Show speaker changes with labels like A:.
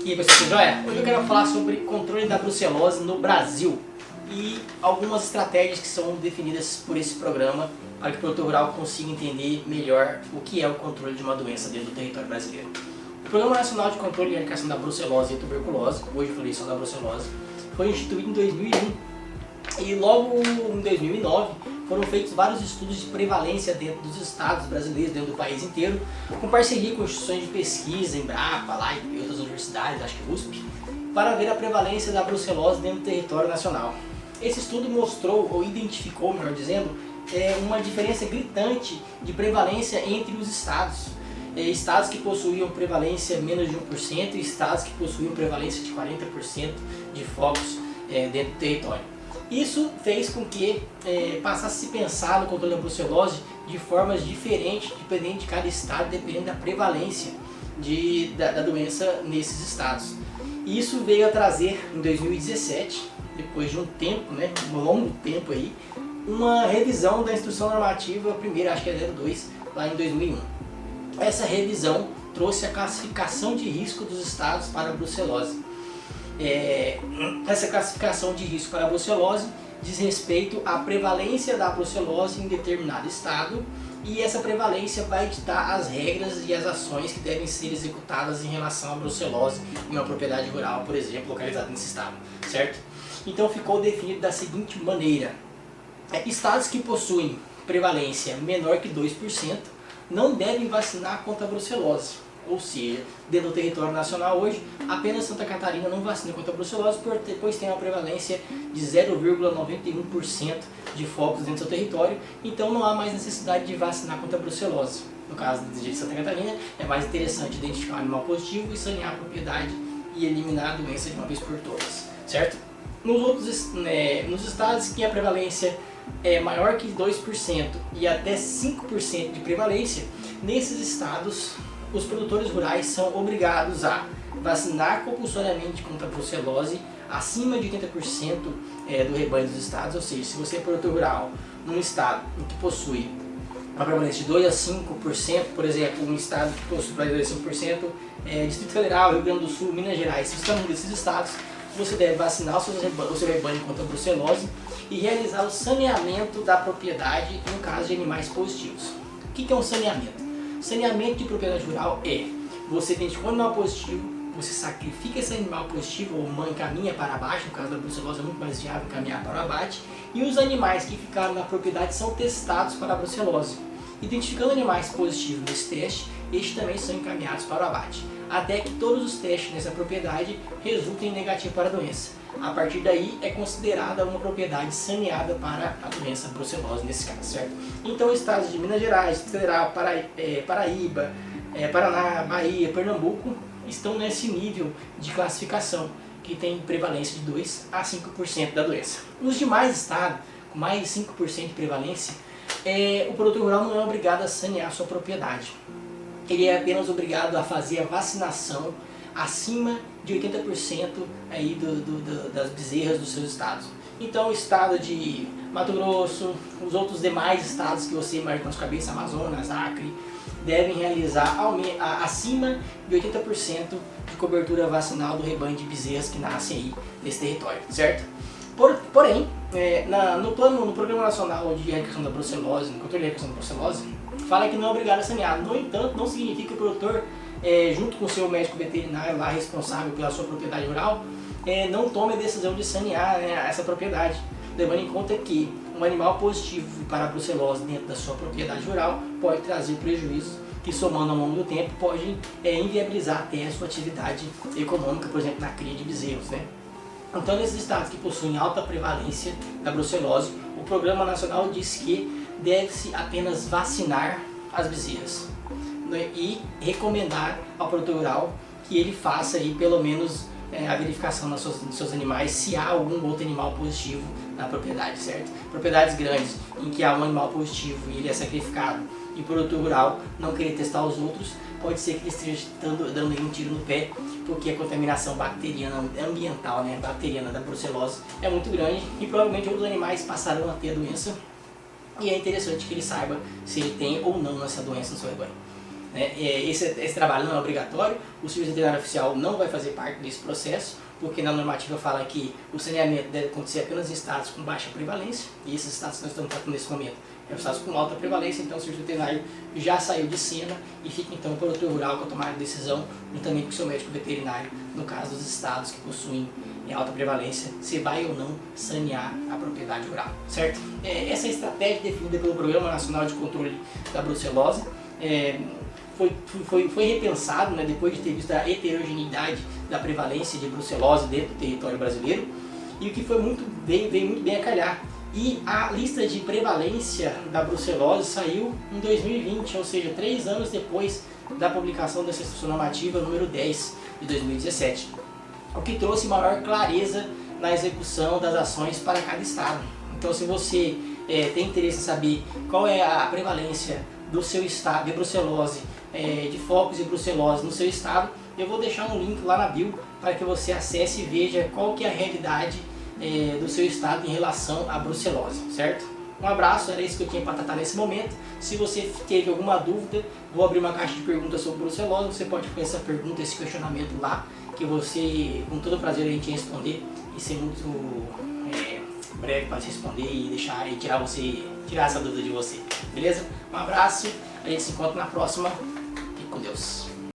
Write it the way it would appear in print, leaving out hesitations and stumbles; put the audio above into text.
A: E aí, pessoal, tudo jóia? Hoje eu quero falar sobre controle da brucelose no Brasil e algumas estratégias que são definidas por esse programa para que o produtor rural consiga entender melhor o que é o controle de uma doença dentro do território brasileiro. O Programa Nacional de Controle e Erradicação da Brucelose e Tuberculose, hoje eu falei só da brucelose, foi instituído em 2001 e logo em 2009 foram feitos vários estudos de prevalência dentro dos estados brasileiros, dentro do país inteiro, com parceria com instituições de pesquisa, Embrapa, lá e outras universidades, acho que USP, para ver a prevalência da brucelose dentro do território nacional. Esse estudo mostrou, ou identificou, melhor dizendo, uma diferença gritante de prevalência entre os estados. Estados que possuíam prevalência menos de 1% e estados que possuíam prevalência de 40% de focos dentro do território. Isso fez com que passasse a se pensar no controle da brucelose de formas diferentes, dependendo de cada estado, dependendo da prevalência da doença nesses estados. Isso veio a trazer, em 2017, depois de um tempo, um longo tempo aí, uma revisão da instrução normativa, primeira, acho que é 02, lá em 2001. Essa revisão trouxe a classificação de risco dos estados para a brucelose. Essa classificação de risco para a brucelose diz respeito à prevalência da brucelose em determinado estado, e essa prevalência vai ditar as regras e as ações que devem ser executadas em relação à brucelose em uma propriedade rural, por exemplo, localizada nesse estado, certo? Então ficou definido da seguinte maneira: estados que possuem prevalência menor que 2% não devem vacinar contra a brucelose. Ou seja, dentro do território nacional hoje, apenas Santa Catarina não vacina contra a brucelose, pois tem uma prevalência de 0,91% de focos dentro do seu território, então não há mais necessidade de vacinar contra a brucelose. No caso de Santa Catarina, é mais interessante identificar um animal positivo e sanear a propriedade e eliminar a doença de uma vez por todas, certo? Nos estados que a prevalência é maior que 2% e até 5% de prevalência, nesses estados os produtores rurais são obrigados a vacinar compulsoriamente contra a brucelose acima de 80% do rebanho dos estados. Ou seja, se você é produtor rural num estado que possui uma prevalência de 2 a 5%, por exemplo, um estado que possui prevalência de 2 a 5%, Distrito Federal, Rio Grande do Sul, Minas Gerais, se você está num desses estados, você deve vacinar o seu rebanho contra a brucelose e realizar o saneamento da propriedade no caso de animais positivos. O que é um saneamento? Saneamento de propriedade rural você identificou um animal positivo, você sacrifica esse animal positivo ou encaminha para abate, no caso da brucelose é muito mais viável encaminhar para o abate, e os animais que ficaram na propriedade são testados para a brucelose. Identificando animais positivos nesse teste, estes também são encaminhados para o abate, até que todos os testes nessa propriedade resultem negativo para a doença. A partir daí é considerada uma propriedade saneada para a doença brucelose nesse caso, certo? Então estados de Minas Gerais, Federal, Paraíba, Paraná, Bahia, Pernambuco estão nesse nível de classificação, que tem prevalência de 2 a 5% da doença. Nos demais estados, com mais de 5% de prevalência, o produtor rural não é obrigado a sanear sua propriedade. Ele é apenas obrigado a fazer a vacinação acima de 80% aí das bezerras dos seus estados. Então o estado de Mato Grosso, os outros demais estados que você imagina na sua cabeça, Amazonas, Acre, devem realizar acima de 80% de cobertura vacinal do rebanho de bezerras que nascem aí nesse território, certo? Porém, no Programa Nacional de Erradicação da Brucelose, no controle de erradicação da brucelose, fala que não é obrigado a sanear. No entanto, não significa que o produtor, junto com o seu médico veterinário lá responsável pela sua propriedade rural, não tome a decisão de sanear essa propriedade, levando em conta que um animal positivo para a brucelose dentro da sua propriedade rural pode trazer prejuízos que, somando ao longo do tempo, pode inviabilizar até a sua atividade econômica, por exemplo, na cria de bezerros, Então, nesses estados que possuem alta prevalência da brucelose, o Programa Nacional diz que deve-se apenas vacinar as bezerras, e recomendar ao produtor rural que ele faça aí pelo menos a verificação nos seus animais se há algum outro animal positivo na propriedade, certo? Propriedades grandes em que há um animal positivo e ele é sacrificado e o produtor rural não querer testar os outros, pode ser que ele esteja dando um tiro no pé, porque a contaminação bacteriana, ambiental, bacteriana da brucelose é muito grande e provavelmente outros animais passarão a ter a doença, e é interessante que ele saiba se ele tem ou não essa doença no seu rebanho. né? Esse trabalho não é obrigatório, o serviço veterinário oficial não vai fazer parte desse processo, porque na normativa fala que o saneamento deve acontecer apenas em estados com baixa prevalência, e esses estados que nós estamos tratando nesse momento é os estados com alta prevalência, então o serviço veterinário já saiu de cena e fica então para o produtor rural com a tomada de decisão, juntamente com o seu médico veterinário, no caso dos estados que possuem alta prevalência, se vai ou não sanear a propriedade rural, certo? Essa estratégia definida pelo Programa Nacional de Controle da Brucelose foi repensado, né, depois de ter visto a heterogeneidade da prevalência de brucelose dentro do território brasileiro, e o que veio muito bem a calhar. E a lista de prevalência da brucelose saiu em 2020, ou seja, 3 anos depois da publicação dessa instrução normativa número 10 de 2017, o que trouxe maior clareza na execução das ações para cada estado. Então, se você tem interesse em saber qual é a prevalência do seu estado de brucelose, de focos de brucelose no seu estado, eu vou deixar um link lá na bio para que você acesse e veja qual que é a realidade do seu estado em relação à brucelose, certo? Um abraço, era isso que eu tinha para tratar nesse momento. Se você teve alguma dúvida, vou abrir uma caixa de perguntas sobre brucelose, você pode fazer essa pergunta, esse questionamento lá, que você, com todo prazer, a gente responder e ser muito breve para responder e deixar e tirar essa dúvida de você, beleza? Um abraço, a gente se encontra na próxima, fique com Deus.